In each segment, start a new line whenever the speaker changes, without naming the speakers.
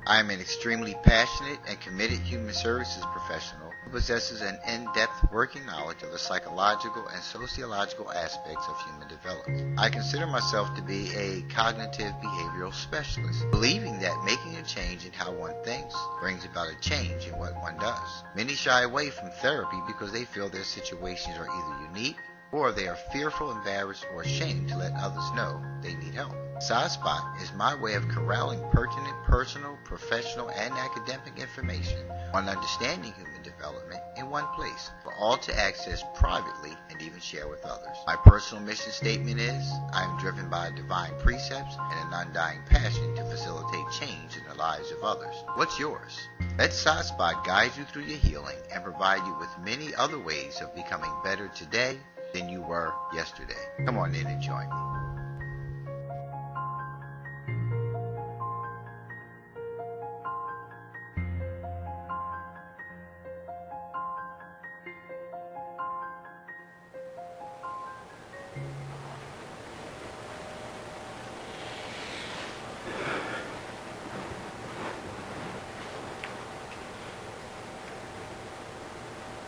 I am an extremely passionate and committed human services professional who possesses an in-depth working knowledge of the psychological and sociological aspects of human development. I consider myself to be a cognitive behavioral specialist, believing that making a change in how one thinks brings about a change in what one does. Many shy away from therapy because they feel their situations are either unique or they are fearful, embarrassed, or ashamed to let others know they need help. SciSpot is my way of corralling pertinent personal, professional, and academic information on understanding human development in one place for all to access privately and even share with others. My personal mission statement is, I am driven by divine precepts and an undying passion to facilitate change in the lives of others. What's yours? Let SciSpot guide you through your healing and provide you with many other ways of becoming better today than you were yesterday. Come on in and join me.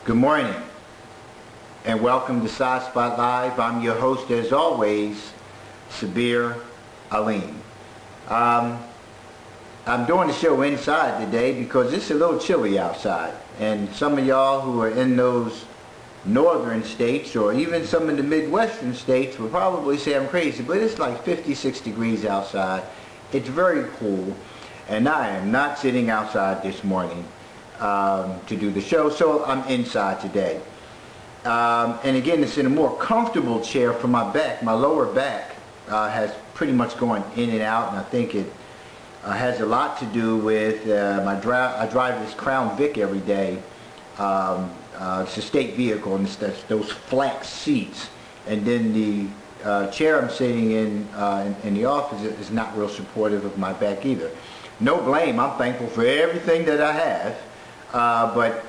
Good morning and welcome to SciSpot Live. I'm your host as always, Sabir Alim. I'm doing the show inside today because it's a little chilly outside, and some of y'all who are in those northern states or even some in the Midwestern states will probably say I'm crazy, but it's like 56 degrees outside. It's very cool, and I am not sitting outside this morning to do the show, so I'm inside today. And again, it's in a more comfortable chair for my back. My lower back has pretty much gone in and out, and I think it has a lot to do with I drive this Crown Vic every day. It's a state vehicle, and it's those flat seats. And then the chair I'm sitting in the office is not real supportive of my back either. No blame. I'm thankful for everything that I have. But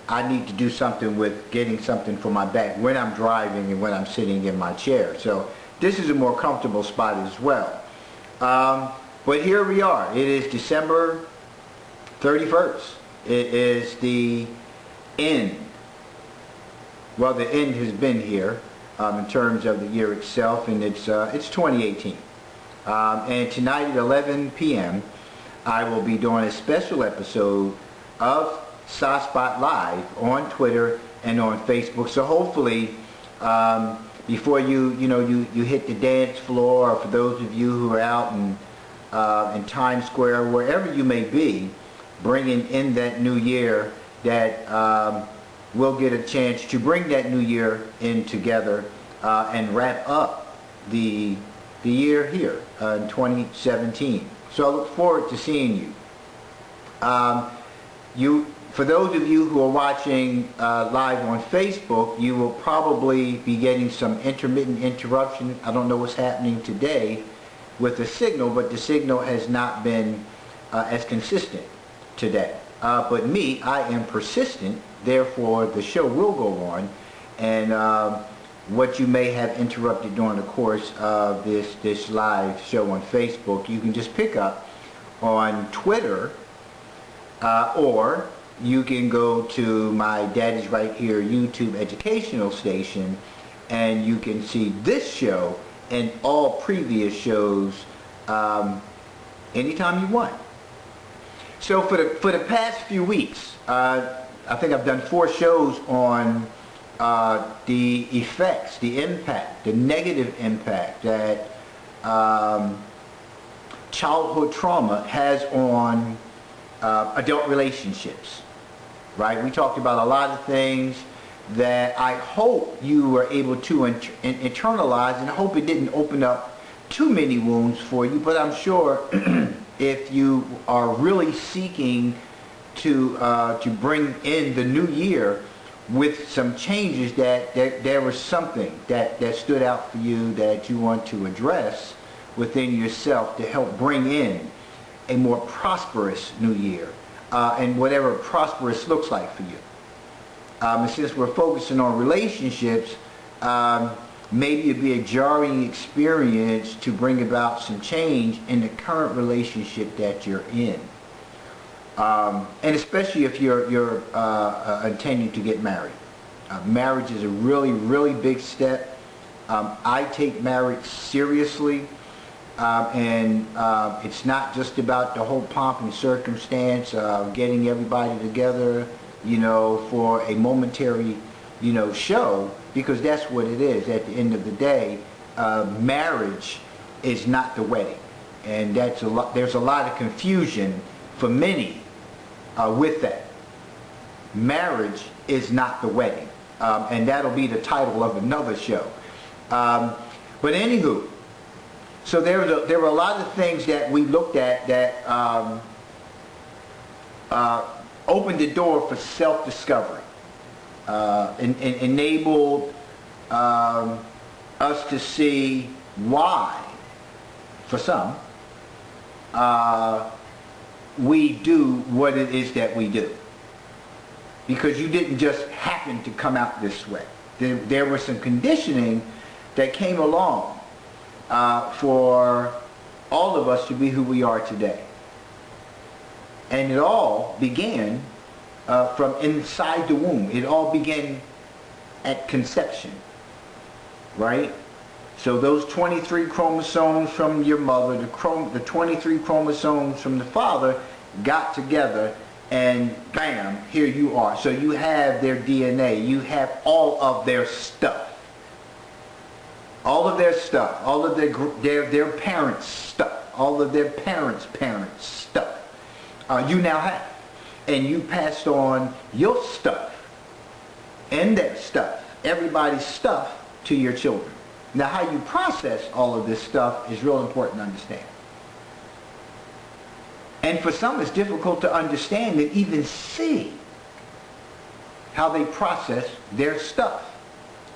I need to do something with getting something for my back when I'm driving and when I'm sitting in my chair. So this is a more comfortable spot as well. But here we are. It is December 31st. It is the end. Well, the end has been here in terms of the year itself, and it's 2018. And tonight at 11 p.m. I will be doing a special episode of SciSpot Live on Twitter and on Facebook. So hopefully, before you hit the dance floor, or for those of you who are out in Times Square, wherever you may be, bringing in that new year, that we'll get a chance to bring that new year in together and wrap up the year here in 2017. So I look forward to seeing you. For those of you who are watching live on Facebook, you will probably be getting some intermittent interruption. I don't know what's happening today with the signal, but the signal has not been as consistent today. But me, I am persistent, therefore the show will go on, and what you may have interrupted during the course of this live show on Facebook, you can just pick up on Twitter, or you can go to my Daddy's Right Here YouTube educational station, and you can see this show and all previous shows anytime you want. So for the past few weeks, I think I've done 4 shows on the effects, the impact, the negative impact that childhood trauma has on adult relationships, right? We talked about a lot of things that I hope you were able to internalize, and I hope it didn't open up too many wounds for you, but I'm sure if you are really seeking to bring in the new year with some changes, that there was something that stood out for you that you want to address within yourself to help bring in a more prosperous new year, and whatever prosperous looks like for you. And since we're focusing on relationships, maybe it'd be a jarring experience to bring about some change in the current relationship that you're in. And especially if you're intending to get married. Marriage is a really, really big step. I take marriage seriously. And it's not just about the whole pomp and circumstance of getting everybody together, for a momentary, show, because that's what it is. At the end of the day, marriage is not the wedding. And there's a lot of confusion for many with that. Marriage is not the wedding. And that'll be the title of another show. But anywho, so there were a lot of things that we looked at that opened the door for self-discovery, enabled us to see why, for some, we do what it is that we do. Because you didn't just happen to come out this way. There was some conditioning that came along for all of us to be who we are today. And it all began from inside the womb. It all began at conception, right? So those 23 chromosomes from your mother, the 23 chromosomes from the father got together, and bam, here you are. So you have their DNA, you have all of their stuff. All of their stuff, all of their parents' stuff, all of their parents' stuff, you now have. And you passed on your stuff and their stuff, everybody's stuff, to your children. Now, how you process all of this stuff is real important to understand. And for some, it's difficult to understand and even see how they process their stuff.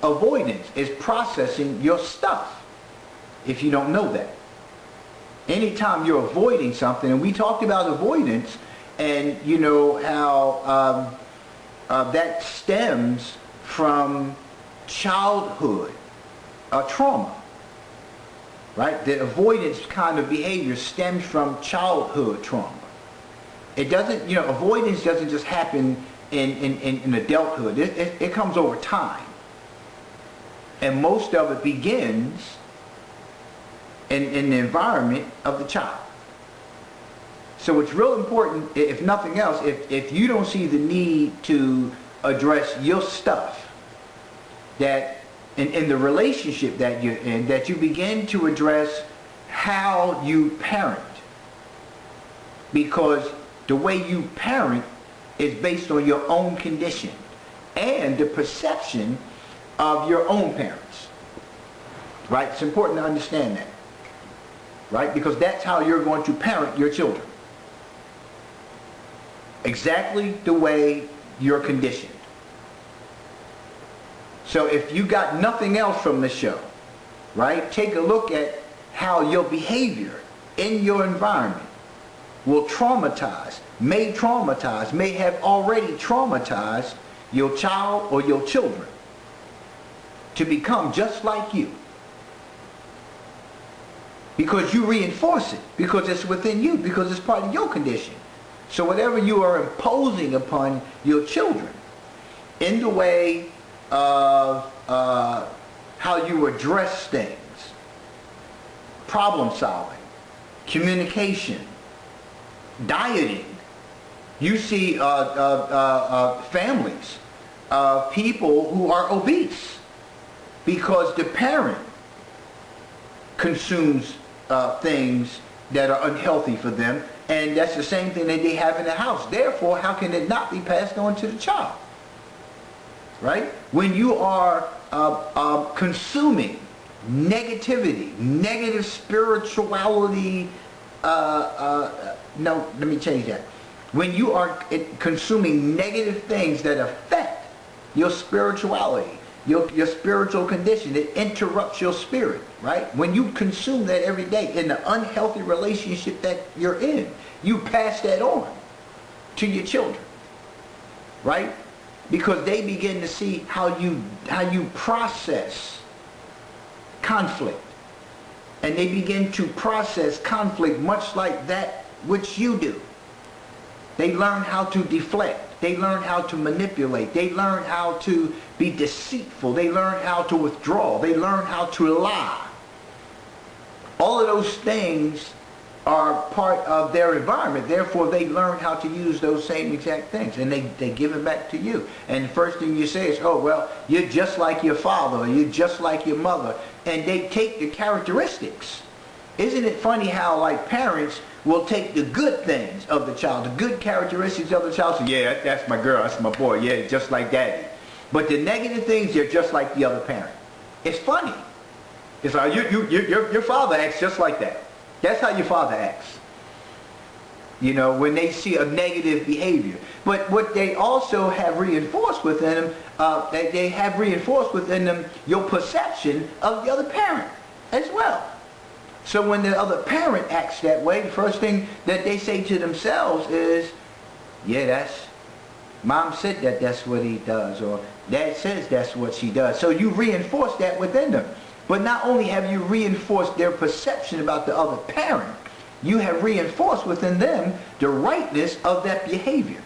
Avoidance is processing your stuff, if you don't know that. Anytime you're avoiding something, and we talked about avoidance, and how that stems from childhood trauma, right? The avoidance kind of behavior stems from childhood trauma. It doesn't, avoidance doesn't just happen in adulthood. It comes over time. And most of it begins in the environment of the child. So it's real important, if nothing else, if you don't see the need to address your stuff, that in the relationship that you're in, that you begin to address how you parent. Because the way you parent is based on your own condition and the perception of your own parents, right? It's important to understand that, right? Because that's how you're going to parent your children. Exactly the way you're conditioned. So if you got nothing else from this show, right? Take a look at how your behavior in your environment will traumatize, may have already traumatized your child or your children to become just like you. Because you reinforce it, because it's within you, because it's part of your condition. So whatever you are imposing upon your children in the way of how you address things, problem solving, communication, dieting. You see families of people who are obese because the parent consumes things that are unhealthy for them, and that's the same thing that they have in the house. Therefore, how can it not be passed on to the child? Right? When you are consuming negativity, negative spirituality, no, let me change that. When you are consuming negative things that affect your spirituality, your spiritual condition, it interrupts your spirit, right? When you consume that every day in the unhealthy relationship that you're in, you pass that on to your children, right? Because they begin to see how you process conflict. And they begin to process conflict much like that which you do. They learn how to deflect. They learn how to manipulate. They learn how to be deceitful. They learn how to withdraw. They learn how to lie. All of those things are part of their environment. Therefore, they learn how to use those same exact things. And they give it back to you. And the first thing you say is, oh, well, you're just like your father, or you're just like your mother. And they take the characteristics. Isn't it funny how, like, parents will take the good things of the child, the good characteristics of the child, say, yeah, that's my girl, that's my boy, yeah, just like daddy. But the negative things, they're just like the other parent. It's funny. It's like, your father acts just like that. That's how your father acts. You know, when they see a negative behavior. But what they also have reinforced within them, they have reinforced within them your perception of the other parent as well. So when the other parent acts that way, the first thing that they say to themselves is, yeah, Mom said that's what he does, or Dad says that's what she does. So you reinforce that within them. But not only have you reinforced their perception about the other parent, you have reinforced within them the rightness of that behavior.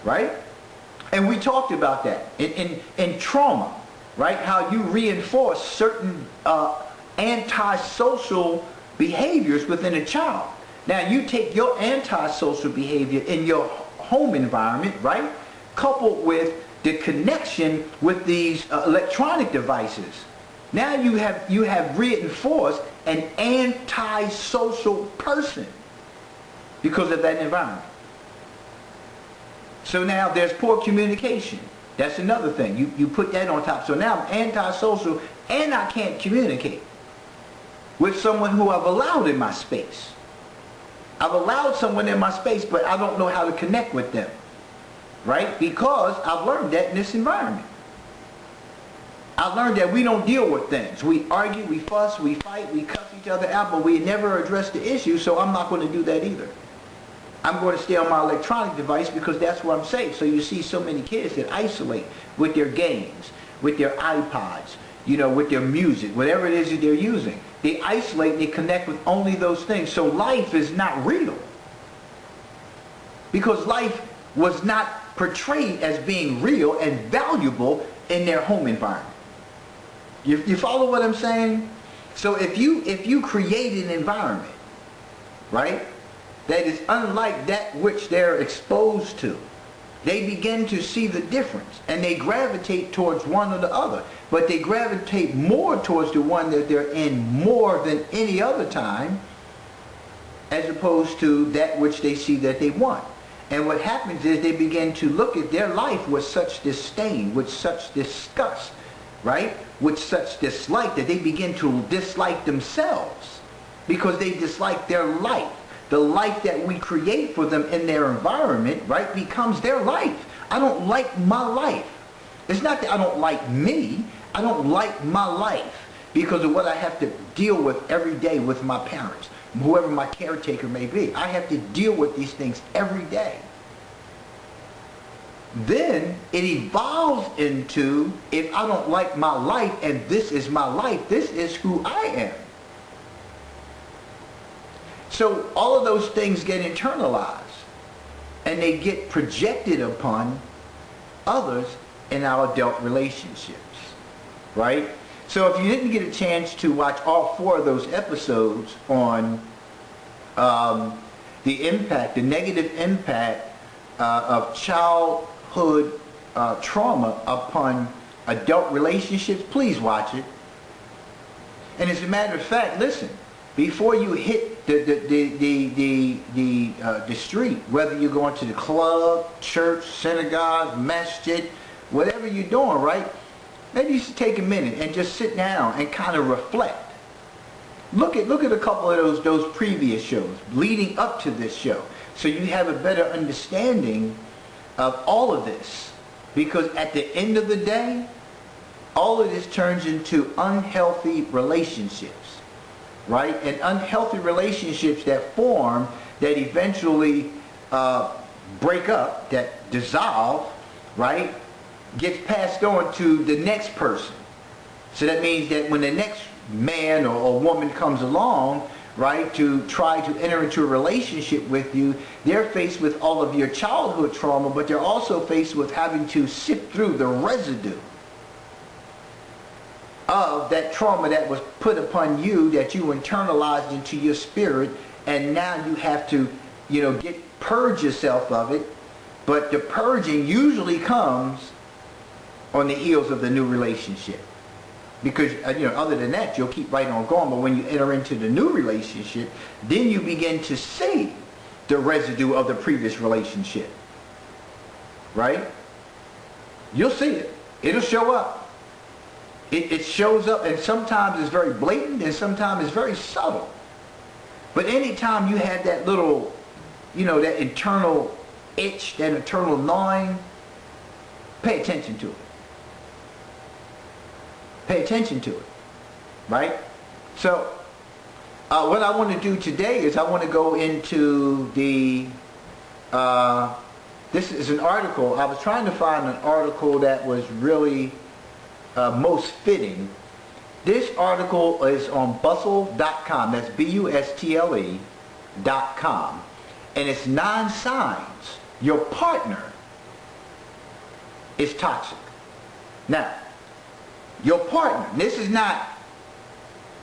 Right? And we talked about that in trauma, right? How you reinforce certain antisocial behaviors within a child. Now you take your antisocial behavior in your home environment, right? Coupled with the connection with these electronic devices. Now you have reinforced an antisocial person because of that environment. So now there's poor communication. That's another thing. You put that on top. So now I'm antisocial and I can't communicate with someone who I've allowed in my space. I've allowed someone in my space, but I don't know how to connect with them. Right? Because I've learned that in this environment. I learned that we don't deal with things. We argue, we fuss, we fight, we cuss each other out, but we never address the issue, so I'm not going to do that either. I'm going to stay on my electronic device because that's where I'm safe. So you see so many kids that isolate with their games, with their iPods, you know, with their music, whatever it is that they're using. They isolate and they connect with only those things. So life is not real. Because life was not portrayed as being real and valuable in their home environment. You follow what I'm saying? So if you create an environment, right, that is unlike that which they're exposed to, they begin to see the difference and they gravitate towards one or the other. But they gravitate more towards the one that they're in more than any other time, as opposed to that which they see that they want. And what happens is they begin to look at their life with such disdain, with such disgust, right? With such dislike that they begin to dislike themselves because they dislike their life. The life that we create for them in their environment, right, becomes their life. I don't like my life. It's not that I don't like me. I don't like my life because of what I have to deal with every day with my parents, whoever my caretaker may be. I have to deal with these things every day. Then it evolves into, if I don't like my life and this is my life, this is who I am. So all of those things get internalized and they get projected upon others in our adult relationships, right? So if you didn't get a chance to watch all 4 of those episodes on the impact, the negative impact of childhood trauma upon adult relationships, please watch it. And as a matter of fact, listen, before you hit the street, whether you're going to the club, church, synagogue, masjid, whatever you're doing, right? Maybe you should take a minute and just sit down and kind of reflect. Look at a couple of those previous shows leading up to this show, so you have a better understanding of all of this. Because at the end of the day, all of this turns into unhealthy relationships, right? And unhealthy relationships that form, that eventually break up, that dissolve, right? Gets passed on to the next person. So that means that when the next man or woman comes along, right, to try to enter into a relationship with you, they're faced with all of your childhood trauma, but they're also faced with having to sift through the residue of that trauma that was put upon you, that you internalized into your spirit, and now you have to, purge yourself of it. But the purging usually comes on the heels of the new relationship. Because, other than that, you'll keep right on going. But when you enter into the new relationship, then you begin to see the residue of the previous relationship. Right? You'll see it. It'll show up. It shows up, and sometimes it's very blatant, and sometimes it's very subtle. But anytime you have that little, that internal itch, that internal gnawing, pay attention to it. Pay attention to it, right? So, what I want to do today is I want to go into the, this is an article. I was trying to find an article that was really most fitting. This article is on bustle.com. That's bustle.com. And it's 9 signs your partner is toxic. Now, your partner, this is not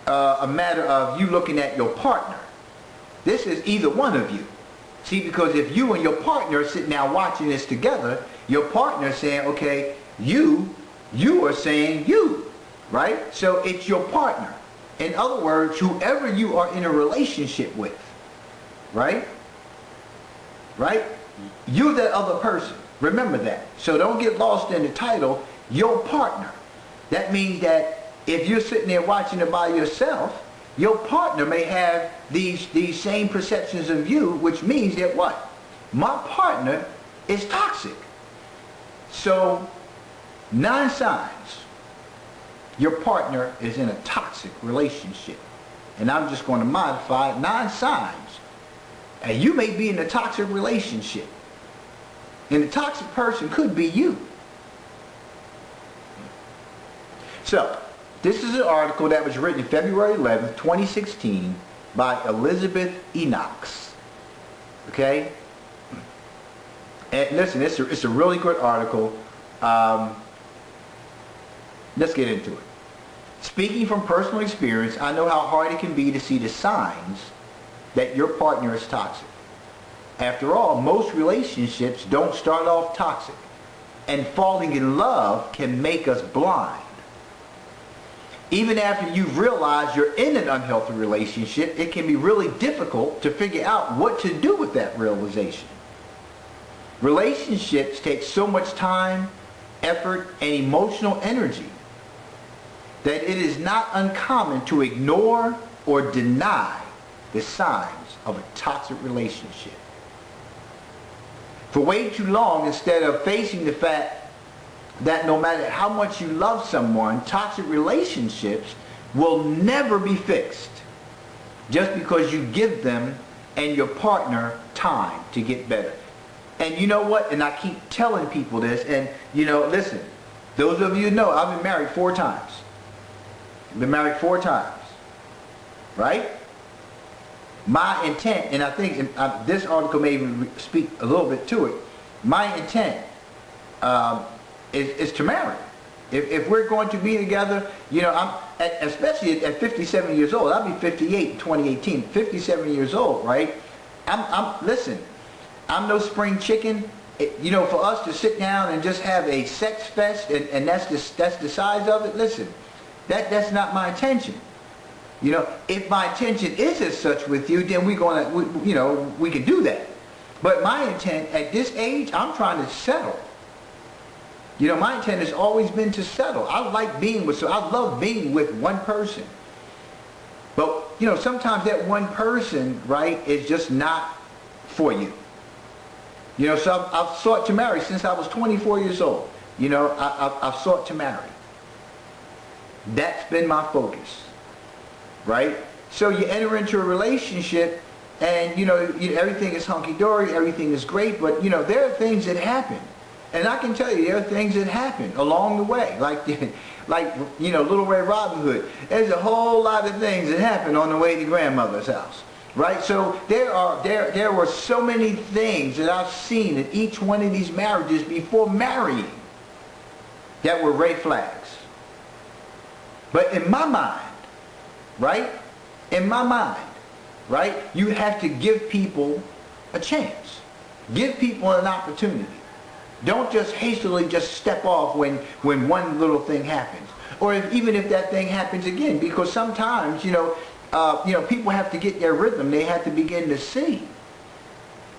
a matter of you looking at your partner. This is either one of you. See, because if you and your partner are sitting down watching this together, your partner is saying, okay, you are saying you, right? So it's your partner. In other words, whoever you are in a relationship with, right? Right? You're that other person. Remember that. So don't get lost in the title, your partner. That means that if you're sitting there watching it by yourself, your partner may have these same perceptions of you, which means that what? My partner is toxic. So 9 signs your partner is in a toxic relationship. And I'm just going to modify it. 9 signs. And you may be in a toxic relationship. And the toxic person could be you. So, this is an article that was written February 11th, 2016 by Elizabeth Enochs. Okay? And listen, it's a really good article. Let's get into it. Speaking from personal experience, I know how hard it can be to see the signs that your partner is toxic. After all, most relationships don't start off toxic, and falling in love can make us blind. Even after you've realized you're in an unhealthy relationship, it can be really difficult to figure out what to do with that realization. Relationships take so much time, effort, and emotional energy that it is not uncommon to ignore or deny the signs of a toxic relationship. For way too long, instead of facing the fact that no matter how much you love someone, toxic relationships will never be fixed just because you give them and your partner time to get better. And you know what? And I keep telling people this, and listen, those of you know I've been married 4 times. I've been married 4 times. Right? My intent, and I think this article may even speak a little bit to it, my intent is to marry. If we're going to be together, especially at 57 years old, I'll be 58 in 2018, 57 years old, right? Listen, I'm no spring chicken. For us to sit down and just have a sex fest and that's the size of it, listen, that's not my intention. If my intention is as such with you, then we can do that. But my intent at this age, I'm trying to settle. My intent has always been to settle. I love being with one person. But, sometimes that one person, right, is just not for you. So I've sought to marry since I was 24 years old. I've sought to marry. That's been my focus. Right? So you enter into a relationship and, everything is hunky-dory, everything is great, but, there are things that happen. And I can tell you, there are things that happen along the way, like Little Red Riding Hood. There's a whole lot of things that happen on the way to grandmother's house, right? So there were so many things that I've seen in each one of these marriages before marrying that were red flags. But in my mind, right? In my mind, right? You have to give people a chance. Give people an opportunity. Don't just hastily just step off when one little thing happens, or even if that thing happens again. Because sometimes, people have to get their rhythm. They have to begin to see,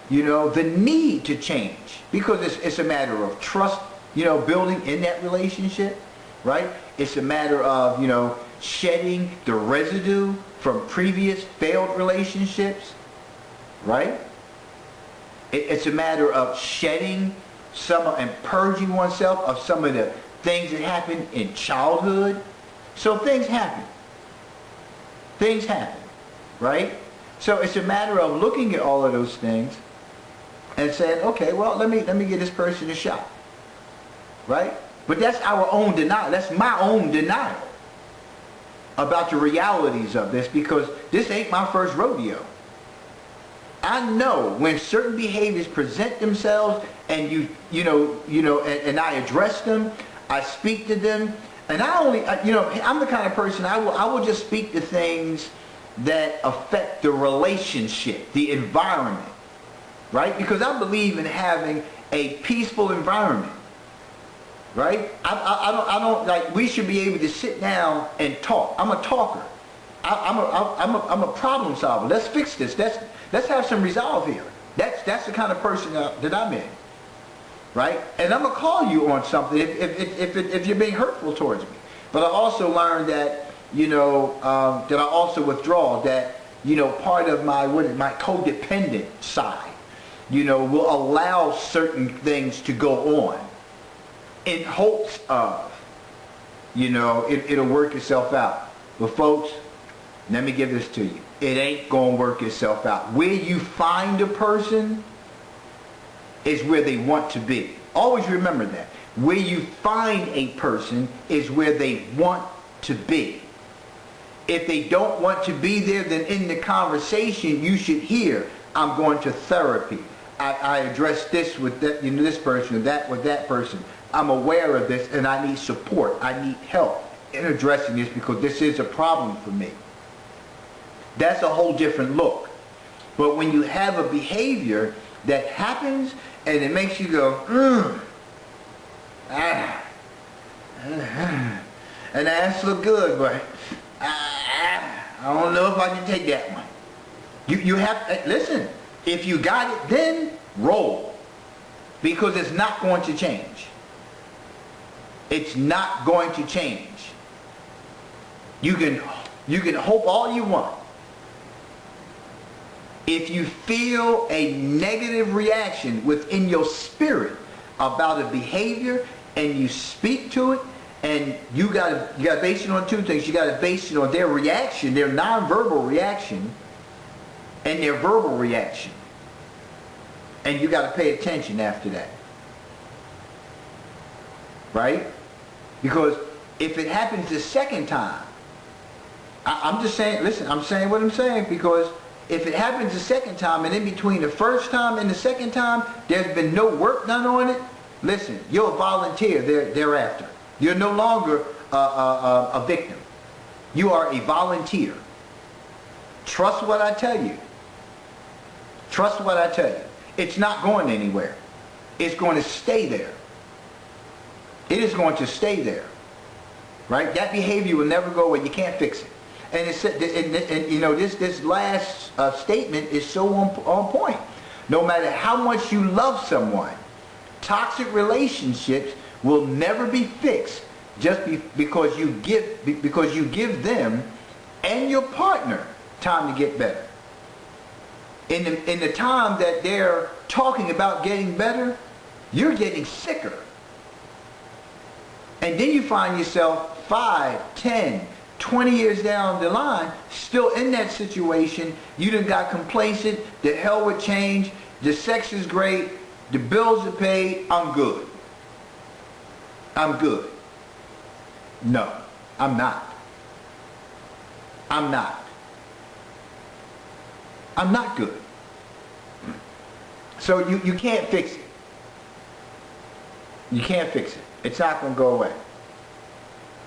the need to change, because it's a matter of trust, building in that relationship, right? It's a matter of shedding the residue from previous failed relationships, right? It's a matter of shedding and purging oneself of some of the things that happened in childhood. So things happen. Things happen, right? So it's a matter of looking at all of those things and saying, okay, well, let me give this person a shot, right? But that's our own denial. That's my own denial about the realities of this, because this ain't my first rodeo. I know when certain behaviors present themselves, and and I address them, I speak to them, and I'm the kind of person, I will just speak to things that affect the relationship, the environment, right? Because I believe in having a peaceful environment, right? I don't like, we should be able to sit down and talk. I'm a talker. I'm a problem solver. Let's fix this. Let's have some resolve here. That's the kind of person that I'm in, right? And I'm gonna call you on something if you're being hurtful towards me. But I also learned that that I also withdraw. That part of my codependent side, will allow certain things to go on in hopes of it'll work itself out. But folks, let me give this to you. It ain't going to work itself out. Where you find a person is where they want to be. Always remember that. Where you find a person is where they want to be. If they don't want to be there, then in the conversation you should hear, I'm going to therapy. I address this with that, this person, or that with that person. I'm aware of this and I need support. I need help in addressing this because this is a problem for me. That's a whole different look. But when you have a behavior that happens and it makes you go, and that's look good, but I don't know if I can take that one. You have, listen, if you got it, then roll. Because it's not going to change. It's not going to change. You can hope all you want. If you feel a negative reaction within your spirit about a behavior and you speak to it, and you got to base it on two things. You got to base it on their reaction, their nonverbal reaction, and their verbal reaction. And you got to pay attention after that. Right? Because if it happens the second time, I'm just saying, listen, I'm saying what I'm saying, because if it happens the second time and in between the first time and the second time there's been no work done on it, listen, you're a volunteer thereafter. You're no longer a victim. You are a volunteer. Trust what I tell you. Trust what I tell you. It's not going anywhere. It's going to stay there. It is going to stay there. Right? That behavior will never go away. You can't fix it. And this last statement is so on point. No matter how much you love someone, toxic relationships will never be fixed just because you give them and your partner time to get better. In the time that they're talking about getting better, you're getting sicker. And then you find yourself 5, 10, 20 years down the line, still in that situation. You done got complacent. The hell with change. The sex is great. The bills are paid. I'm good. I'm good. No, I'm not. I'm not. I'm not good. So you can't fix it. You can't fix it. It's not going to go away.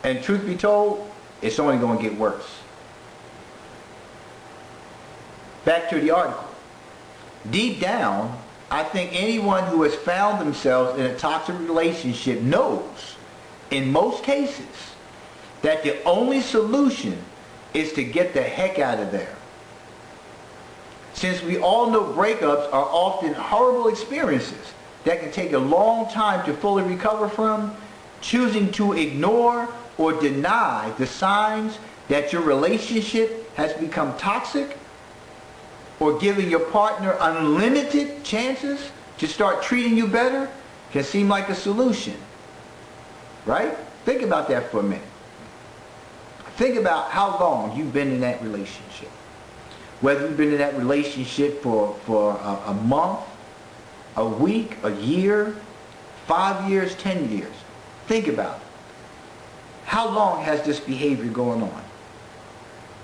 And truth be told, it's only going to get worse. Back to the article. Deep down, I think anyone who has found themselves in a toxic relationship knows, in most cases, that the only solution is to get the heck out of there. Since we all know breakups are often horrible experiences that can take a long time to fully recover from, choosing to ignore or deny the signs that your relationship has become toxic, or giving your partner unlimited chances to start treating you better, can seem like a solution. Right? Think about that for a minute. Think about how long you've been in that relationship. Whether you've been in that relationship for a month, a week, a year, 5 years, 10 years. Think about it. How long has this behavior going on?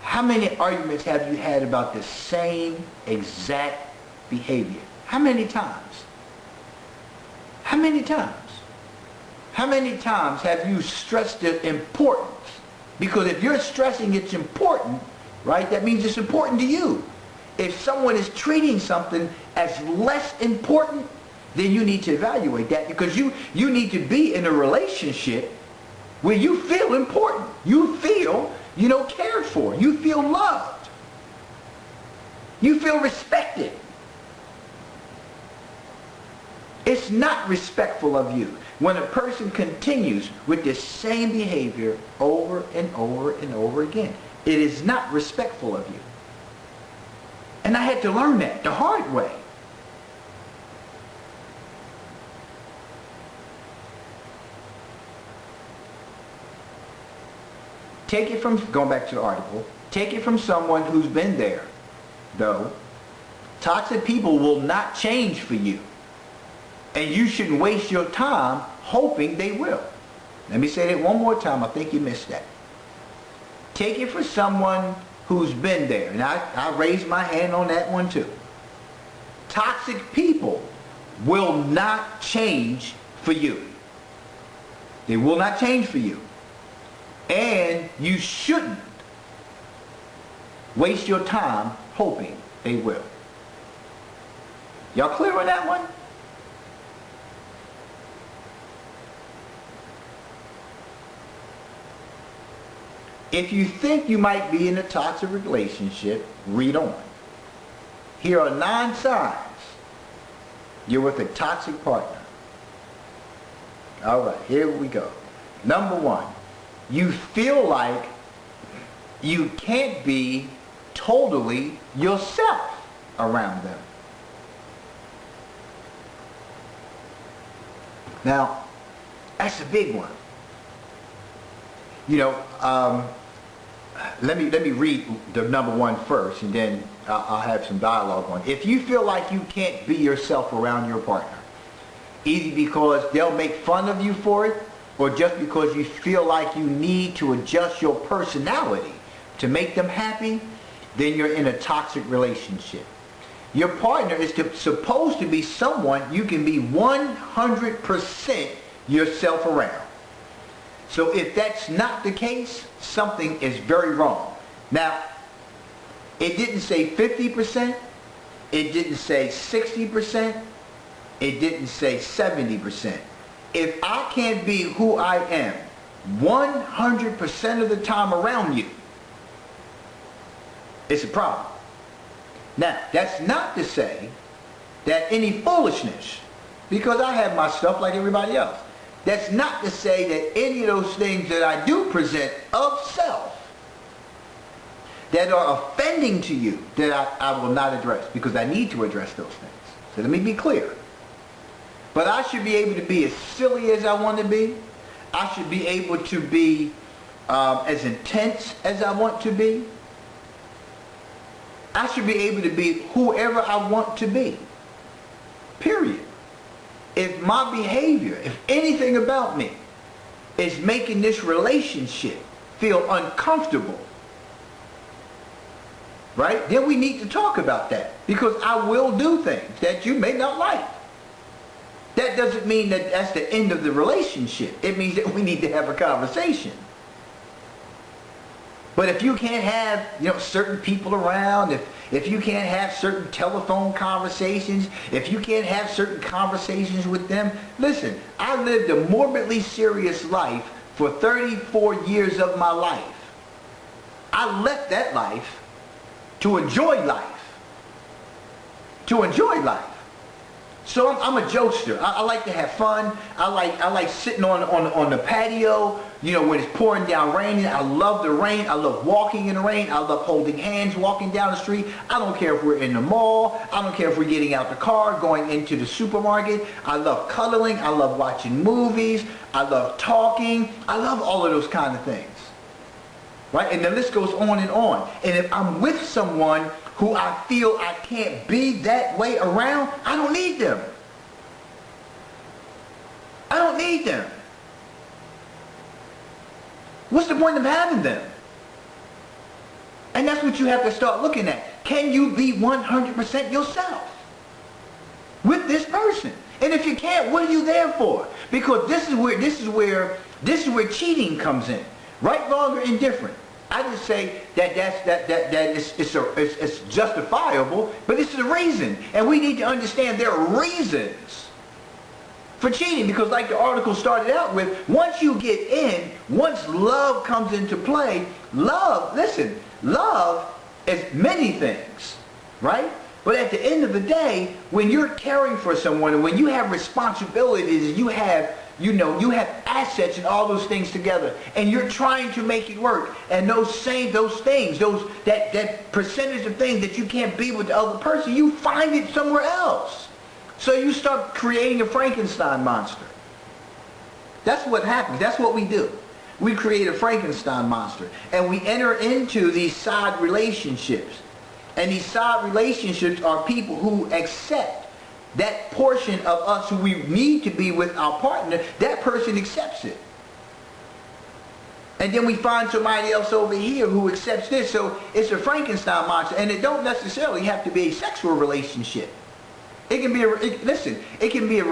How many arguments have you had about the same exact behavior? How many times? How many times? How many times have you stressed the importance? Because if you're stressing it's important, right, that means it's important to you. If someone is treating something as less important, then you need to evaluate that, because you need to be in a relationship where you feel important. You feel, cared for. You feel loved. You feel respected. It's not respectful of you when a person continues with the same behavior over and over and over again. It is not respectful of you. And I had to learn that the hard way. Take it from, going back to the article, take it from someone who's been there, though. Toxic people will not change for you. And you shouldn't waste your time hoping they will. Let me say that one more time. I think you missed that. Take it from someone who's been there. And I raised my hand on that one too. Toxic people will not change for you. They will not change for you. And you shouldn't waste your time hoping they will. Y'all clear on that one? If you think you might be in a toxic relationship, read on. Here are 9 signs you're with a toxic partner. All right, here we go. Number 1, you feel like you can't be totally yourself around them. Now, that's a big one. Let me read the number 1 first, and then I'll have some dialogue on it. If you feel like you can't be yourself around your partner, either because they'll make fun of you for it, or just because you feel like you need to adjust your personality to make them happy, then you're in a toxic relationship. Your partner is supposed to be someone you can be 100% yourself around. So if that's not the case, something is very wrong. Now, it didn't say 50%, it didn't say 60%, it didn't say 70%. If I can't be who I am 100% of the time around you, it's a problem. Now, that's not to say that any foolishness, because I have my stuff like everybody else. That's not to say that any of those things that I do present of self that are offending to you, that I will not address, because I need to address those things. So let me be clear. But I should be able to be as silly as I want to be. I should be able to be as intense as I want to be. I should be able to be whoever I want to be. Period. If my behavior, if anything about me is making this relationship feel uncomfortable, right? Then we need to talk about that, because I will do things that you may not like. That doesn't mean that that's the end of the relationship. It means that we need to have a conversation. But if you can't have, certain people around, if you can't have certain telephone conversations, if you can't have certain conversations with them, listen, I lived a morbidly serious life for 34 years of my life. I left that life to enjoy life. To enjoy life. So I'm a jokester. I like to have fun. I like sitting on the patio, when it's pouring down raining. I love the rain. I love walking in the rain. I love holding hands, walking down the street. I don't care if we're in the mall. I don't care if we're getting out the car, going into the supermarket. I love cuddling. I love watching movies. I love talking. I love all of those kind of things. Right? And the list goes on and on. And if I'm with someone who I feel I can't be that way around, I don't need them. I don't need them. What's the point of having them? And that's what you have to start looking at. Can you be 100% yourself with this person? And if you can't, what are you there for? Because this is where cheating comes in. Right, wrong, or indifferent. I just say that it's justifiable, but it's the reason. And we need to understand there are reasons for cheating, because like the article started out with, once you get in, once love comes into play, love is many things, right? But at the end of the day, when you're caring for someone, and when you have responsibilities, you have assets and all those things together, and you're trying to make it work, and that percentage of things that you can't be with the other person, you find it somewhere else. So you start creating a Frankenstein monster. That's what happens. That's what we do. We create a Frankenstein monster, and we enter into these side relationships. And these side relationships are people who accept that portion of us who we need to be with our partner. That person accepts it. And then we find somebody else over here who accepts this. So it's a Frankenstein monster. And it don't necessarily have to be a sexual relationship. It can be it can be a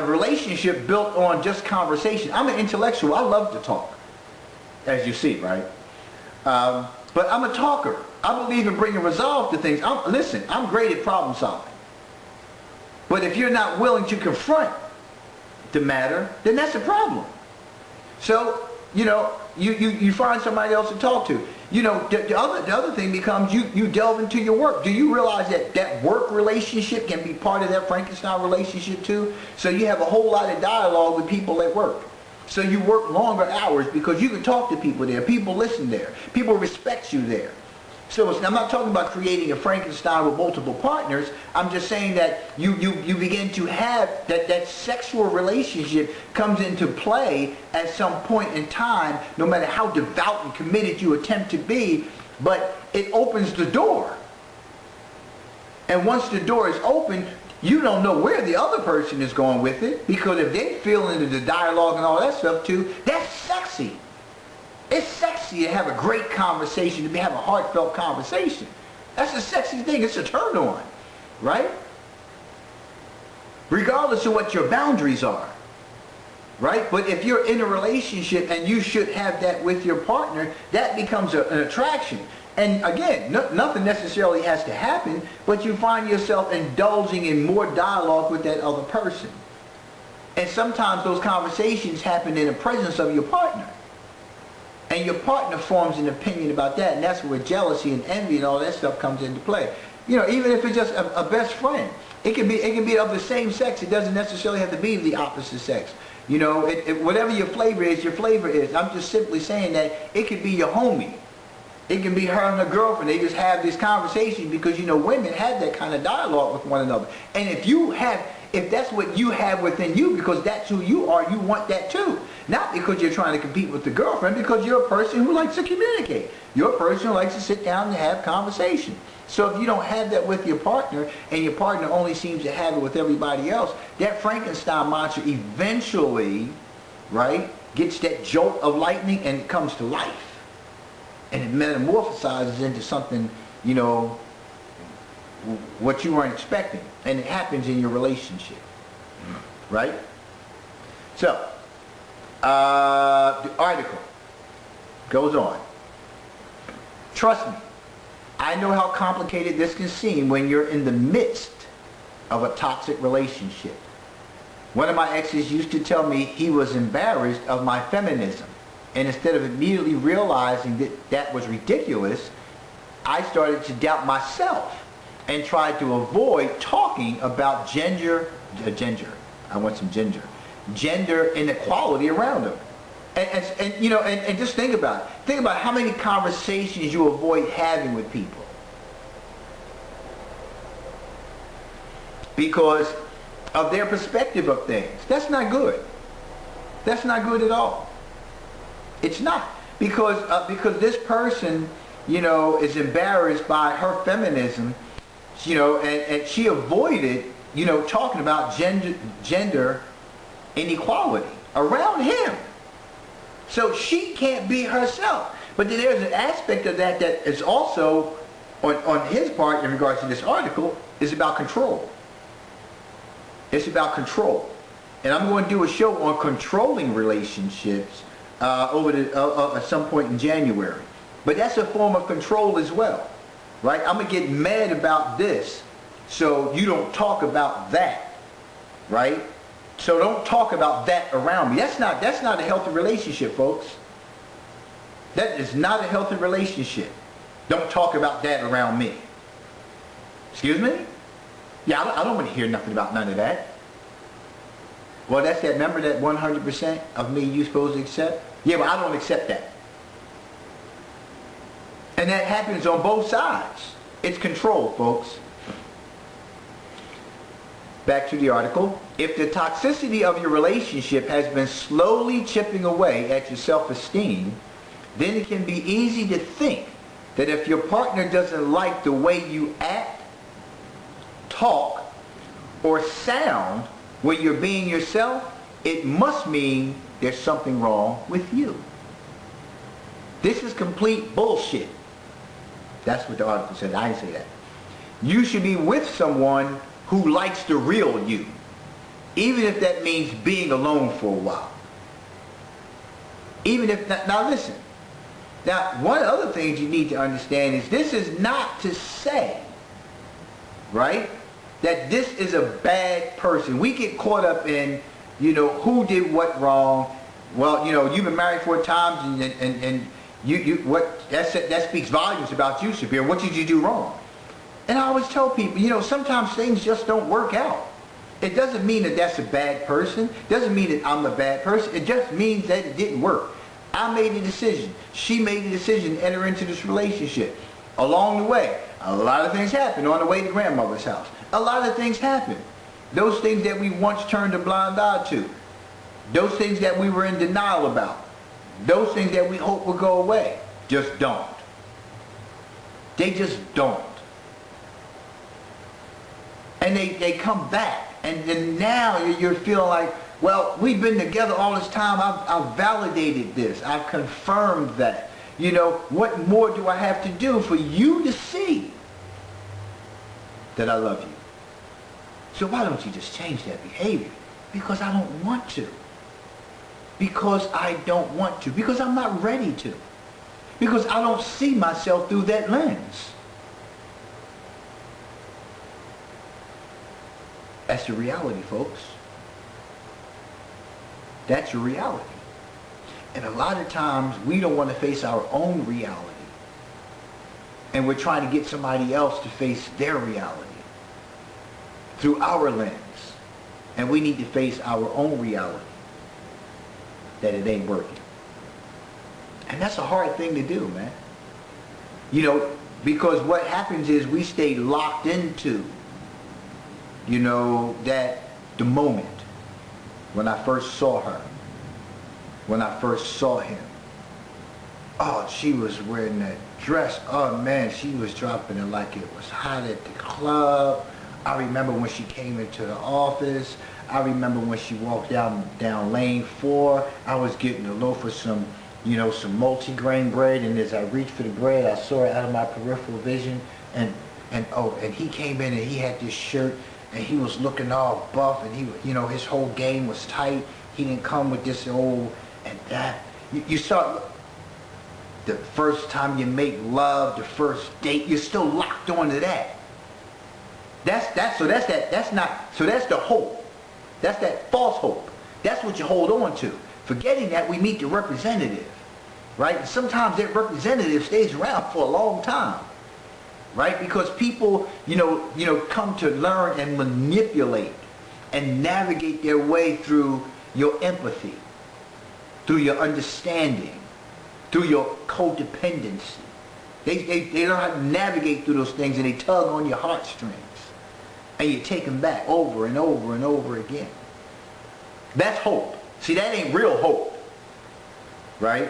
relationship built on just conversation. I'm an intellectual. I love to talk, as you see, right? But I'm a talker. I believe in bringing resolve to things. I'm great at problem solving. But if you're not willing to confront the matter, then that's a problem. So, you find somebody else to talk to. The other thing becomes you delve into your work. Do you realize that work relationship can be part of that Frankenstein relationship too? So you have a whole lot of dialogue with people at work. So you work longer hours because you can talk to people there. People listen there. People respect you there. So I'm not talking about creating a Frankenstein with multiple partners. I'm just saying that you begin to have that sexual relationship comes into play at some point in time, no matter how devout and committed you attempt to be, but it opens the door. And once the door is open, you don't know where the other person is going with it, because if they feel into the dialogue and all that stuff too, that's sexy. It's sexy to have a great conversation, to have a heartfelt conversation. That's a sexy thing. It's a turn on, right? Regardless of what your boundaries are, right? But if you're in a relationship and you should have that with your partner, that becomes an attraction. And again, nothing necessarily has to happen, but you find yourself indulging in more dialogue with that other person. And sometimes those conversations happen in the presence of your partner. And your partner forms an opinion about that, and that's where jealousy and envy and all that stuff comes into play. Even if it's just a best friend, it can be of the same sex. It doesn't necessarily have to be the opposite sex. Whatever your flavor is. I'm just simply saying that it could be your homie. It can be her and her girlfriend. They just have this conversation because women have that kind of dialogue with one another. And if you if that's what you have within you, because that's who you are, you want that too. Not because you're trying to compete with the girlfriend, because you're a person who likes to communicate. You're a person who likes to sit down and have conversation. So if you don't have that with your partner, and your partner only seems to have it with everybody else, that Frankenstein monster eventually, right, gets that jolt of lightning and it comes to life. And it metamorphosizes into something, you know, what you weren't expecting. And it happens in your relationship. Right? So, the article goes on. Trust me, I know how complicated this can seem when you're in the midst of a toxic relationship. One of my exes used to tell me he was embarrassed of my feminism. And instead of immediately realizing that that was ridiculous, I started to doubt myself and tried to avoid talking about gender inequality around him. And you know, and just think about it. Think about how many conversations you avoid having with people because of their perspective of things. That's not good. That's not good at all. It's not, because this person, you know, is embarrassed by her feminism, you know, and she avoided, you know, talking about gender inequality around him. So she can't be herself. But then there's an aspect of that that is also, on his part in regards to this article, is about control. It's about control. And I'm going to do a show on controlling relationships at some point in January. But that's a form of control as well. Right? I'm going to get mad about this, so you don't talk about that. Right? So don't talk about that around me. That's not a healthy relationship, folks. That is not a healthy relationship. Don't talk about that around me. Excuse me? Yeah, I don't want to hear nothing about none of that. Well, that's that, remember that 100% of me you supposed to accept? Yeah, but I don't accept that. And that happens on both sides. It's control, folks. Back to the article. If the toxicity of your relationship has been slowly chipping away at your self-esteem, then it can be easy to think that if your partner doesn't like the way you act, talk, or sound when you're being yourself, it must mean there's something wrong with you. This is complete bullshit. That's what the article said. I didn't say that. You should be with someone who likes the real you, even if that means being alone for a while. Even if, now listen, now one of the other things you need to understand is this is not to say, right, that this is a bad person. We get caught up in, you know, who did what wrong. Well, you know, you've been married 4 times and that speaks volumes about you, Sabir. What did you do wrong? And I always tell people, you know, sometimes things just don't work out. It doesn't mean that that's a bad person. It doesn't mean that I'm a bad person. It just means that it didn't work. I made a decision. She made a decision to enter into this relationship. Along the way, a lot of things happened on the way to grandmother's house. A lot of things happened. Those things that we once turned a blind eye to. Those things that we were in denial about. Those things that we hope will go away. Just don't. They just don't. And they come back. And then now you're feeling like, well, we've been together all this time. I've validated this. I've confirmed that. You know, what more do I have to do for you to see that I love you? So why don't you just change that behavior? Because I don't want to. Because I don't want to. Because I'm not ready to. Because I don't see myself through that lens. That's the reality, folks. That's your reality. And a lot of times we don't want to face our own reality. And we're trying to get somebody else to face their reality through our lens. And we need to face our own reality. That it ain't working. And that's a hard thing to do, man. You know, because what happens is we stay locked into, you know, that the moment when I first saw her, when I first saw him. Oh, she was wearing that dress. Oh man, she was dropping it like it was hot at the club. I remember when she came into the office. I remember when she walked down lane 4. I was getting a loaf of some multi-grain bread, and as I reached for the bread, I saw it out of my peripheral vision, and he came in and he had this shirt, and he was looking all buff, and his whole game was tight. He didn't come with this old and that. You start, the first time you make love, the first date, you're still locked onto that. That's the hope. That's that false hope. That's what you hold on to. Forgetting that we meet the representative, right? And sometimes that representative stays around for a long time, right? Because people, come to learn and manipulate and navigate their way through your empathy, through your understanding, through your codependency. They learn how to navigate through those things, and they tug on your heartstrings. And you take them back over and over and over again. That's hope. See, that ain't real hope. Right?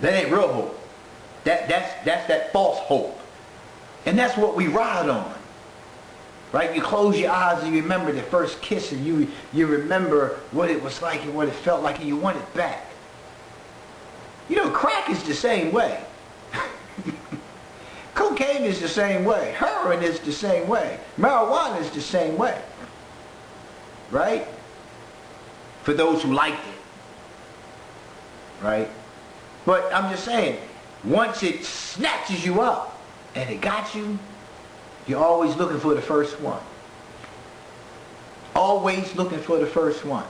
That ain't real hope. That's that false hope. And that's what we ride on. Right? You close your eyes and you remember the first kiss, and you remember what it was like and what it felt like, and you want it back. Crack is the same way. Cocaine is the same way. Heroin is the same way. Marijuana is the same way. Right? For those who liked it. Right? But I'm just saying, once it snatches you up and it got you, you're always looking for the first one. Always looking for the first one.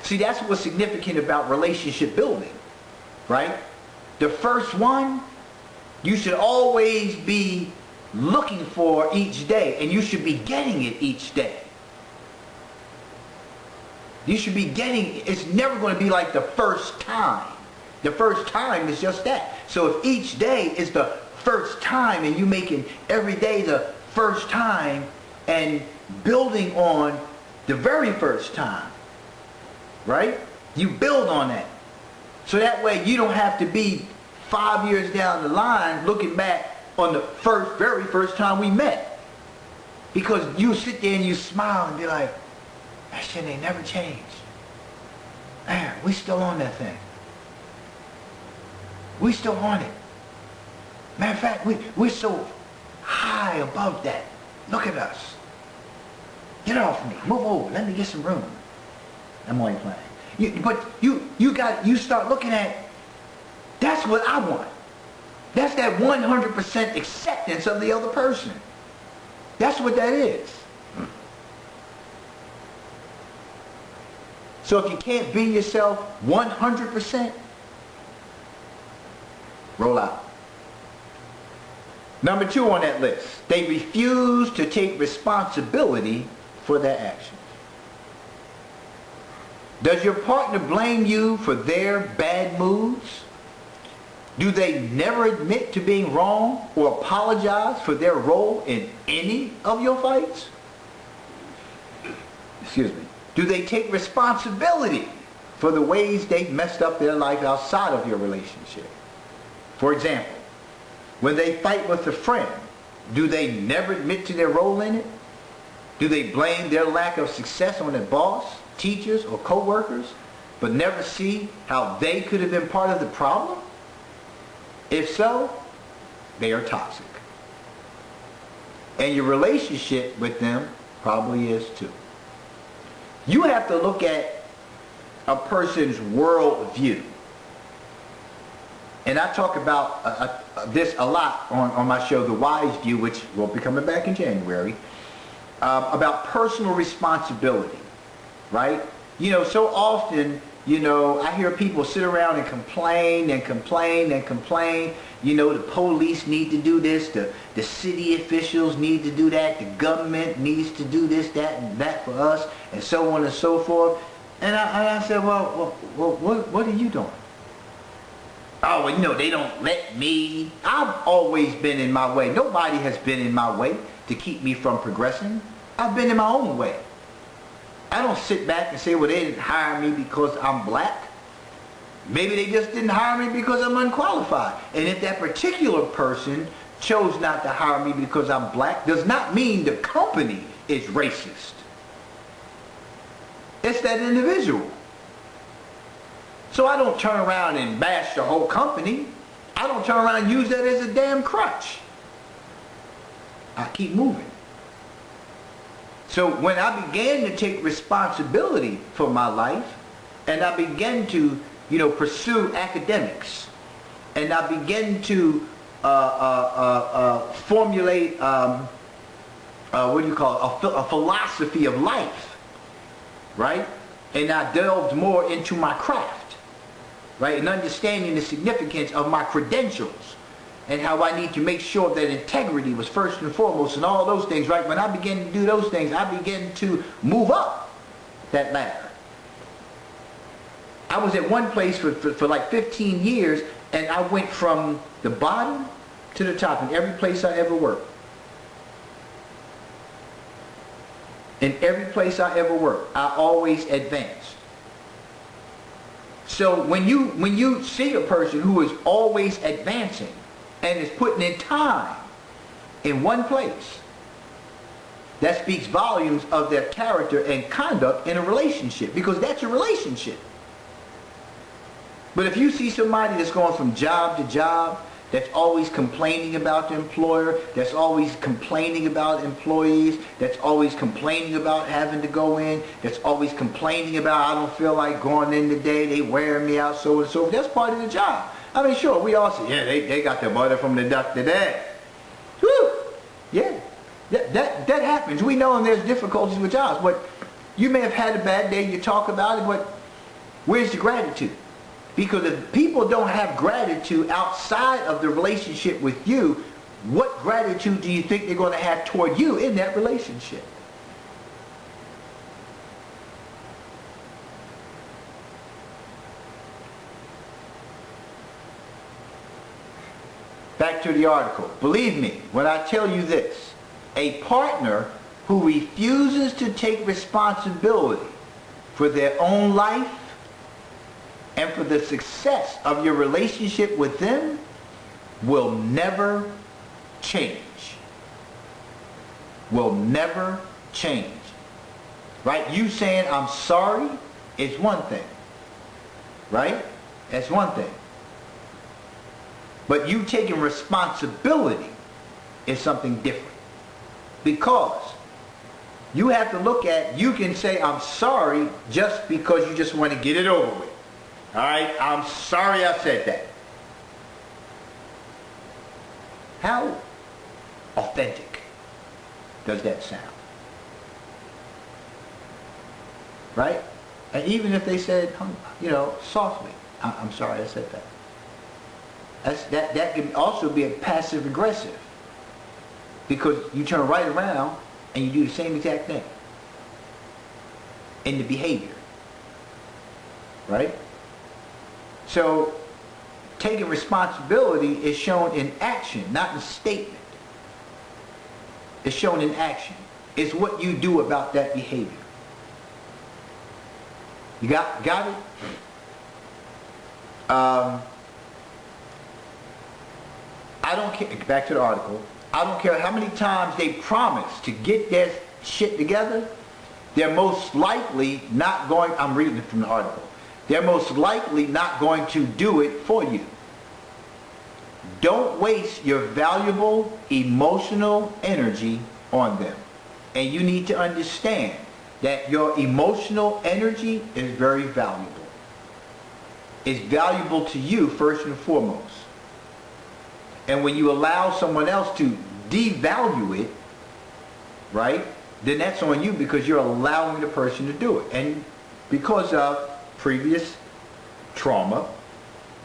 See, that's what's significant about relationship building. Right? The first one, you should always be looking for each day, and you should be getting it each day. You should be getting, it's never going to be like the first time. The first time is just that. So if each day is the first time, and you making every day the first time and building on the very first time, right? You build on that. So that way you don't have to be 5 years down the line looking back on the very first time we met. Because you sit there and you smile and be like, that shit ain't never changed. Man, we still on that thing. We still on it. Matter of fact, we're so high above that. Look at us. Get off me. Move over. Let me get some room. I'm only playing. But you start looking at, that's what I want. That's that 100% acceptance of the other person. That's what that is. So if you can't be yourself 100%, roll out. Number 2 on that list, they refuse to take responsibility for their actions. Does your partner blame you for their bad moods? Do they never admit to being wrong or apologize for their role in any of your fights? Excuse me. Do they take responsibility for the ways they've messed up their life outside of your relationship? For example, when they fight with a friend, do they never admit to their role in it? Do they blame their lack of success on their boss, teachers, or co-workers, but never see how they could have been part of the problem? If so, they are toxic. And your relationship with them probably is too. You have to look at a person's worldview. And I talk about this a lot on my show, The Wise View, which will be coming back in January, about personal responsibility, right? So often, I hear people sit around and complain and complain and complain. The police need to do this, the city officials need to do that, the government needs to do this, that, and that for us, and so on and so forth. And I said, well, what are you doing? Oh, well, they don't let me. I've always been in my way. Nobody has been in my way to keep me from progressing. I've been in my own way. I don't sit back and say, well, they didn't hire me because I'm black. Maybe they just didn't hire me because I'm unqualified. And if that particular person chose not to hire me because I'm black, does not mean the company is racist. It's that individual. So I don't turn around and bash the whole company. I don't turn around and use that as a damn crutch. I keep moving. So when I began to take responsibility for my life, and I began to, pursue academics, and I began to formulate, a philosophy of life, right? And I delved more into my craft, right? And understanding the significance of my credentials and how I need to make sure that integrity was first and foremost and all those things, right? When I began to do those things, I began to move up that ladder. I was at one place for like 15 years, and I went from the bottom to the top in every place I ever worked. In every place I ever worked, I always advanced. So when you see a person who is always advancing and is putting in time in one place, that speaks volumes of their character and conduct in a relationship, because that's a relationship. But if you see somebody that's going from job to job, that's always complaining about the employer, that's always complaining about employees, that's always complaining about having to go in, that's always complaining about, I don't feel like going in today, they wearing me out, so and so, that's part of the job. I mean, sure, we all say, yeah, they got the butter from the duck today. Whew! Yeah, that happens. We know there's difficulties with jobs, but you may have had a bad day, you talk about it, but where's the gratitude? Because if people don't have gratitude outside of the relationship with you, what gratitude do you think they're going to have toward you in that relationship? Back to the article. Believe me when I tell you this. A partner who refuses to take responsibility for their own life and for the success of your relationship with them will never change. Will never change. Right? You saying I'm sorry is one thing. Right? That's one thing. But you taking responsibility is something different. Because you have to look at, you can say I'm sorry just because you just want to get it over with. Alright, I'm sorry I said that. How authentic does that sound? Right? And even if they said, softly, I'm sorry I said that. That can also be a passive aggressive. Because you turn right around and you do the same exact thing. In the behavior. Right? So, taking responsibility is shown in action, not in statement. It's shown in action. It's what you do about that behavior. You got it? I don't care, back to the article, I don't care how many times they promise to get their shit together, they're most likely not going, I'm reading it from the article, they're most likely not going to do it for you. Don't waste your valuable emotional energy on them. And you need to understand that your emotional energy is very valuable. It's valuable to you first and foremost. And when you allow someone else to devalue it, right, then that's on you because you're allowing the person to do it. And because of previous trauma,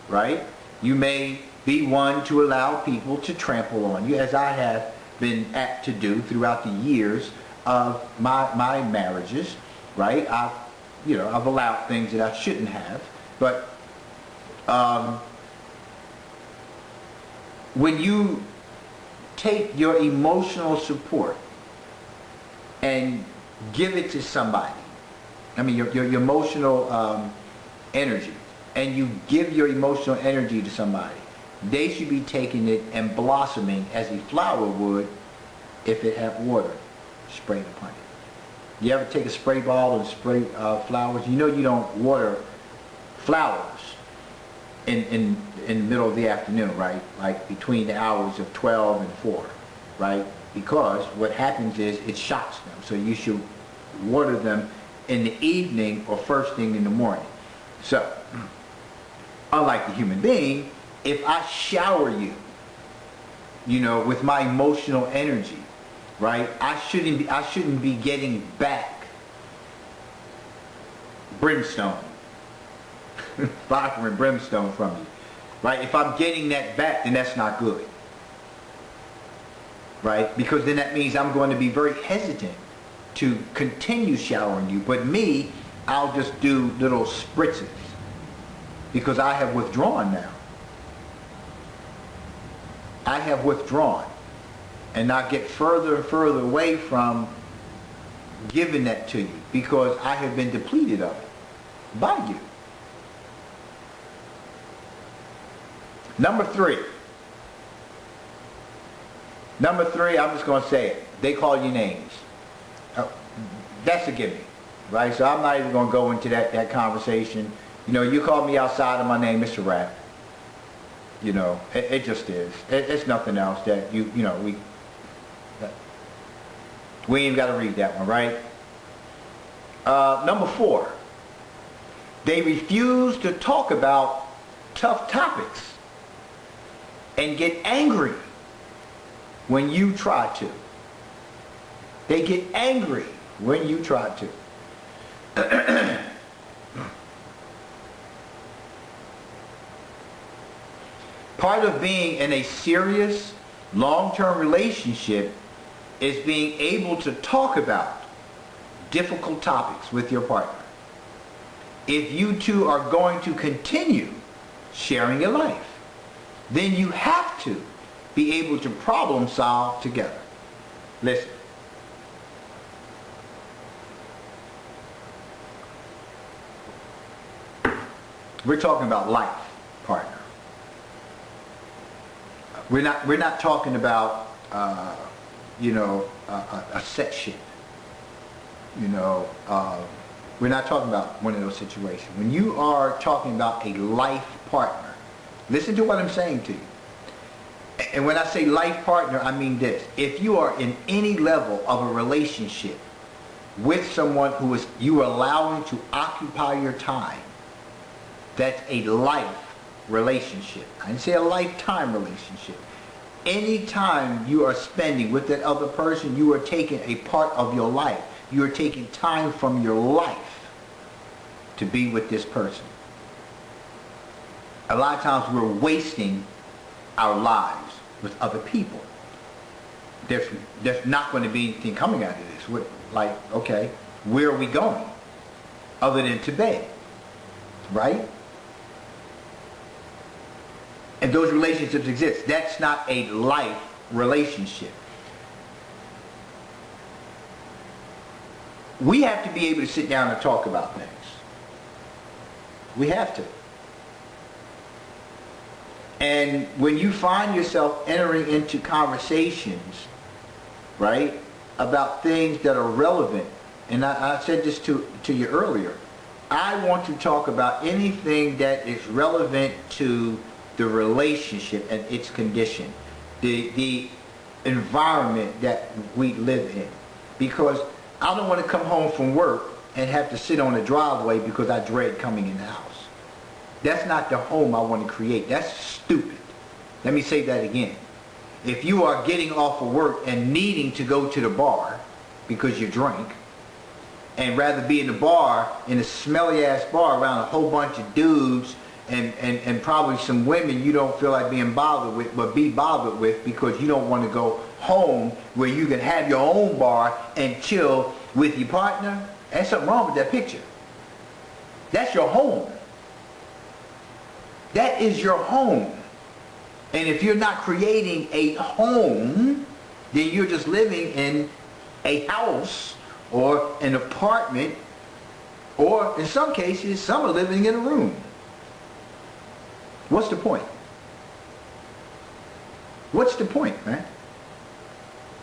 right, you may be one to allow people to trample on you, as I have been apt to do throughout the years of my marriages, right? I've allowed things that I shouldn't have, but when you take your emotional support and give it to somebody, your emotional energy, and you give your emotional energy to somebody, they should be taking it and blossoming as a flower would if it had water sprayed upon it. You ever take a spray ball and spray flowers? You know you don't water flowers in the middle of the afternoon, right? Like between the hours of 12 and 4, right? Because what happens is it shocks them. So you should water them in the evening or first thing in the morning. So, unlike the human being, if I shower you, with my emotional energy, right? I shouldn't be getting back brimstone, fire and brimstone from you, right? If I'm getting that back, then that's not good, right? Because then that means I'm going to be very hesitant to continue showering you. But me, I'll just do little spritzes because I have withdrawn now. I have withdrawn and not get further and further away from giving that to you because I have been depleted of it by you. Number three, I'm just going to say it. They call you names. That's a gimme, right? So I'm not even going to go into that conversation. You call me outside of my name, it's a wrap. It just is. It's nothing else that we ain't got to read that one, right? Number 4, they refuse to talk about tough topics and get angry when you try to. They get angry when you try to. Part of being in a serious, long-term relationship is being able to talk about difficult topics with your partner. If you two are going to continue sharing your life, then you have to be able to problem solve together. Listen. We're talking about life, partner. We're not talking about a set ship. We're not talking about one of those situations. When you are talking about a life partner, listen to what I'm saying to you. And when I say life partner, I mean this. If you are in any level of a relationship with someone who is you are allowing to occupy your time, that's a life relationship. I didn't say a lifetime relationship. Any time you are spending with that other person, you are taking a part of your life. You are taking time from your life to be with this person. A lot of times we're wasting our lives with other people. There's not going to be anything coming out of this. Okay, where are we going? Other than to bed, right? And those relationships exist. That's not a life relationship. We have to be able to sit down and talk about things. We have to. And when you find yourself entering into conversations, right, about things that are relevant, and I said this to you earlier, I want to talk about anything that is relevant to the relationship and its condition, the environment that we live in. Because I don't want to come home from work and have to sit on the driveway because I dread coming in the house. That's not the home I want to create. That's stupid. Let me say that again. If you are getting off of work and needing to go to the bar because you drink, and rather be in the bar, in a smelly ass bar around a whole bunch of dudes and probably some women you don't feel like being bothered with, but be bothered with because you don't want to go home where you can have your own bar and chill with your partner, there's something wrong with that picture. That's your home. That is your home. And if you're not creating a home, then you're just living in a house or an apartment Or in some cases, some are living in a room. What's the point? What's the point, man?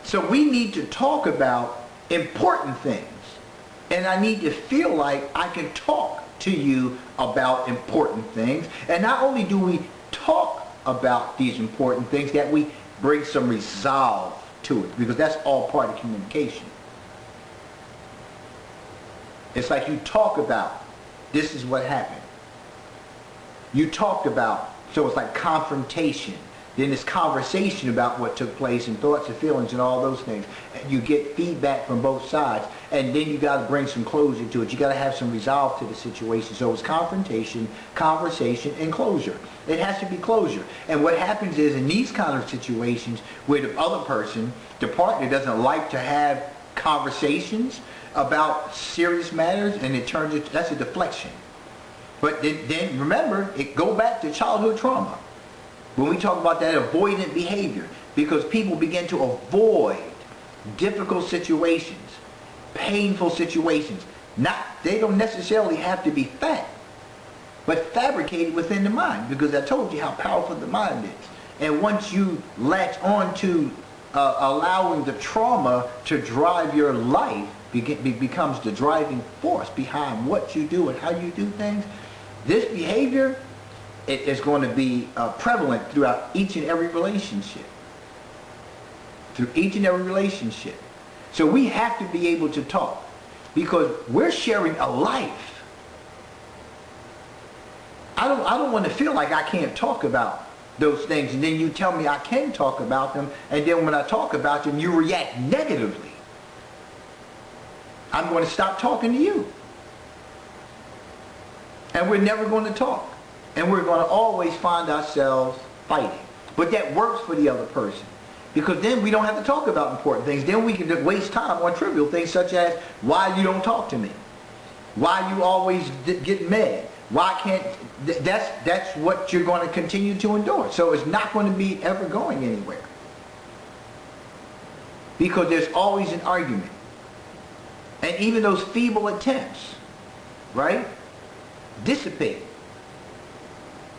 So we need to talk about important things. And I need to feel like I can talk to you about important things. And not only do we talk about these important things, that we bring some resolve to it. Because that's all part of communication. It's like you talk about, this is what happened. You talked about, so it's like confrontation. Then it's conversation about what took place and thoughts and feelings and all those things. And you get feedback from both sides. And then you got to bring some closure to it. You got to have some resolve to the situation. So it's confrontation, conversation, and closure. It has to be closure. And what happens is in these kind of situations where the other person, the partner, doesn't like to have conversations about serious matters, and it turns into, that's a deflection. But then remember, it go back to childhood trauma. When we talk about that avoidant behavior, because people begin to avoid difficult situations, painful situations. They don't necessarily have to be fact, but fabricated within the mind, because I told you how powerful the mind is. And once you latch on to allowing the trauma to drive your life, becomes the driving force behind what you do and how you do things, this behavior, it is going to be prevalent throughout each and every relationship. Through each and every relationship. So we have to be able to talk, because we're sharing a life. I don't want to feel like I can't talk about those things, and then you tell me I can talk about them, and then when I talk about them, you react negatively. I'm going to stop talking to you. And we're never going to talk. And we're going to always find ourselves fighting. But that works for the other person. Because then we don't have to talk about important things. Then we can waste time on trivial things such as why you don't talk to me. Why you always get mad. Why can't... That's what you're going to continue to endure. So it's not going to be ever going anywhere. Because there's always an argument. And even those feeble attempts, right, dissipate.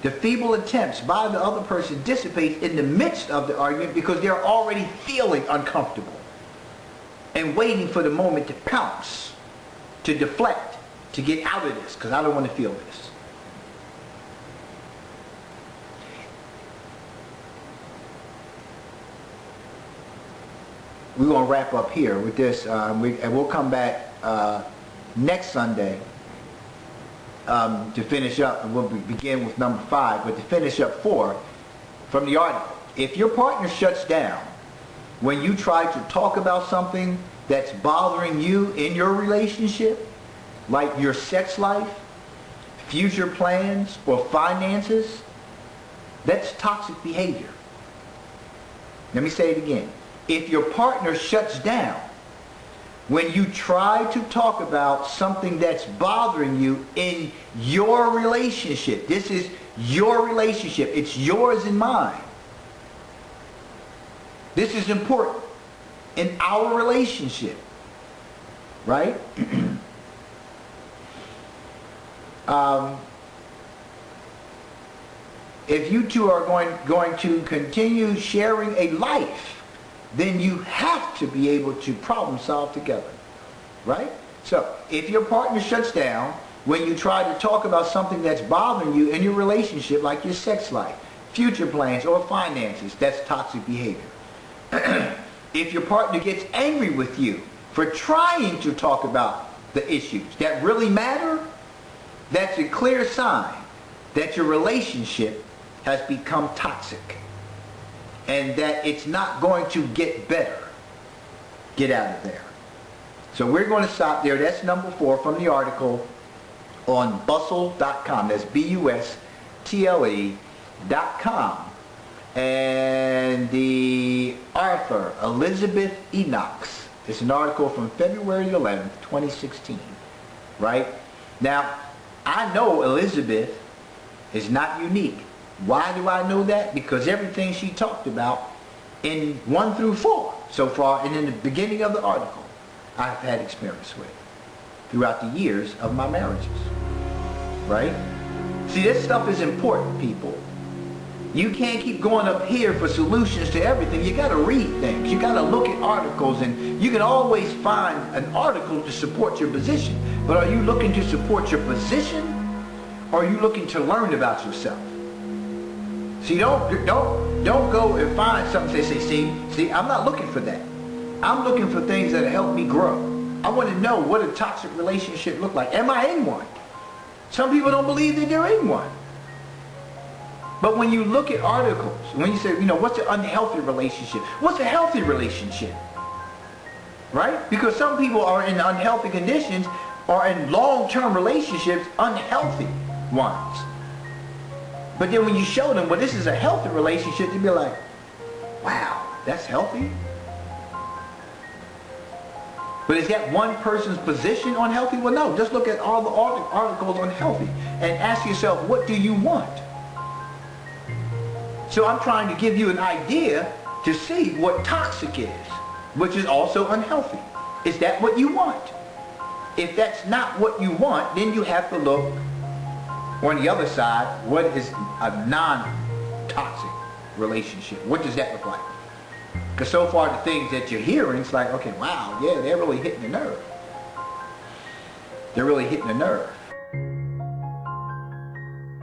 The feeble attempts by the other person dissipate in the midst of the argument, because they're already feeling uncomfortable and waiting for the moment to pounce, to deflect, to get out of this, because I don't want to feel this. We're going to wrap up here with this, and we'll come back next Sunday to finish up, and we'll begin with number 5, but to finish up 4 from the article. If your partner shuts down when you try to talk about something that's bothering you in your relationship, like your sex life, future plans, or finances, that's toxic behavior. Let me say it again. If your partner shuts down when you try to talk about something that's bothering you in your relationship, this is your relationship, it's yours and mine. This is important in our relationship, right? If you two are going to continue sharing a life, then you have to be able to problem solve together, right? So, if your partner shuts down when you try to talk about something that's bothering you in your relationship, like your sex life, future plans, or finances, that's toxic behavior. If your partner gets angry with you for trying to talk about the issues that really matter, that's a clear sign that your relationship has become toxic, and that it's not going to get better. Get out of there. So we're going to stop there. That's number 4 from the article on bustle.com. That's BUSTLE.com. And the author, Elizabeth Enochs. It's an article from February 11th, 2016. Right? Now, I know Elizabeth is not unique. Why do I know that? Because everything she talked about in 1 through 4 so far, and in the beginning of the article, I've had experience with. throughout the years of my marriages. Right? See, this stuff is important, people. You can't keep going up here for solutions to everything. You got to read things. You got to look at articles, and you can always find an article to support your position. But are you looking to support your position, or are you looking to learn about yourself? See, don't go and find something and say, see, I'm not looking for that. I'm looking for things that help me grow. I want to know what a toxic relationship look like. Am I in one? Some people don't believe that they're in one. But when you look at articles, when you say, what's an unhealthy relationship? What's a healthy relationship? Right? Because some people are in unhealthy conditions or in long-term relationships, unhealthy ones. But then when you show them, well, this is a healthy relationship, they'll be like, wow, that's healthy? But is that one person's position on healthy? Well, no. Just look at all the articles on healthy and ask yourself, what do you want? So I'm trying to give you an idea to see what toxic is, which is also unhealthy. Is that what you want? If that's not what you want, then you have to look on the other side, what is a non-toxic relationship? What does that look like? Because so far the things that you're hearing, it's like, okay, wow, yeah, they're really hitting the nerve. They're really hitting the nerve.